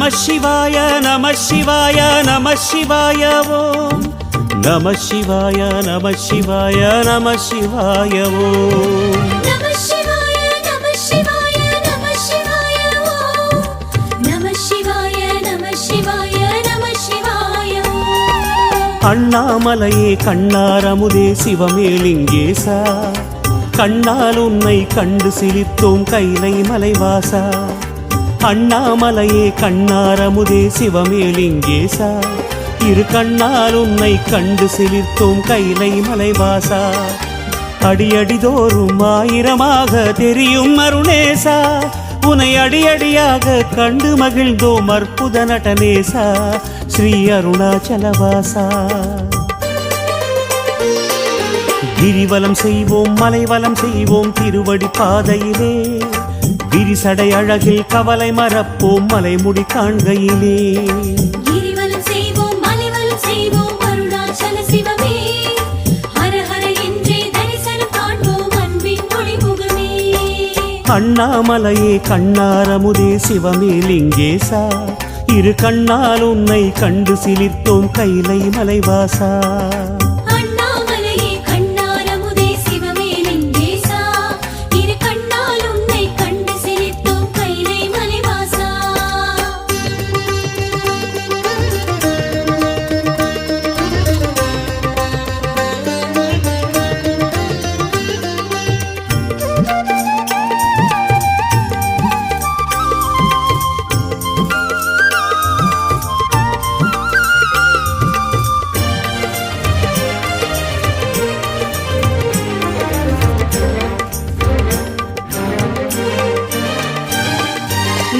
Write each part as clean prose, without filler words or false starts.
நம சிவாய நம சிவாய நம சிவாய ஓம் நம சிவாய நம சிவாய நம சிவாய ஓம் நம சிவாய நம சிவாய நம சிவாய ஓம் நம சிவாய நம சிவாய நம சிவாய ஓம் அண்ணாமலையே கண்ணாரமுதே சிவமேலிங்கேசா கண்ணால் உன்னை கண்டு சிலித்தோம் கைலை மலைவாசா அண்ணாமலையே கண்ணாரமுதே சிவமேலிங்கேசா இரு கண்ணால் உன்னை கண்டு சிலிர்த்தோம் கைலை மலைவாசா அடியடிதோறும் ஆயிரமாக தெரியும் அருணேசா உனை அடியடியாக கண்டு மகிழ்ந்தோம் அற்புத நடனேசா ஸ்ரீ அருணாச்சலவாசா கிரிவலம் செய்வோம் மலைவலம் செய்வோம் திருவடி பாதையிலே விரிசடை அழகில் கவலை மறப்போம் மலைமுடி காண்கையிலே கிரிவலம் செய்வோம் மலைவலம் செய்வோம் அருணாச்சல சிவமே ஹர ஹர என்றே தரிசனம் காண்போம் அன்பின் ஒளிமுகமே அண்ணாமலையே கண்ணாரமுதே சிவமேலிங்கேசா இரு கண்ணால் உன்னை கண்டு சிலிர்த்தோம் கைலை மலைவாசா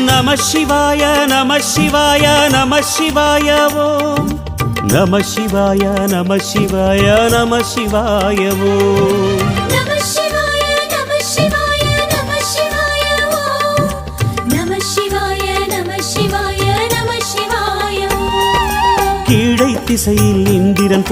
நம சிவாய நம சிவாய நம சிவாய ஓம் நம சிவாய நம சிவாய நம சிவாய ஓம் நம சிவாய நம சிவாய நம சிவாய ஓம் நம சிவாய நம சிவாய நம சிவாய ஓம் கீழை திசையில் இந்திரன்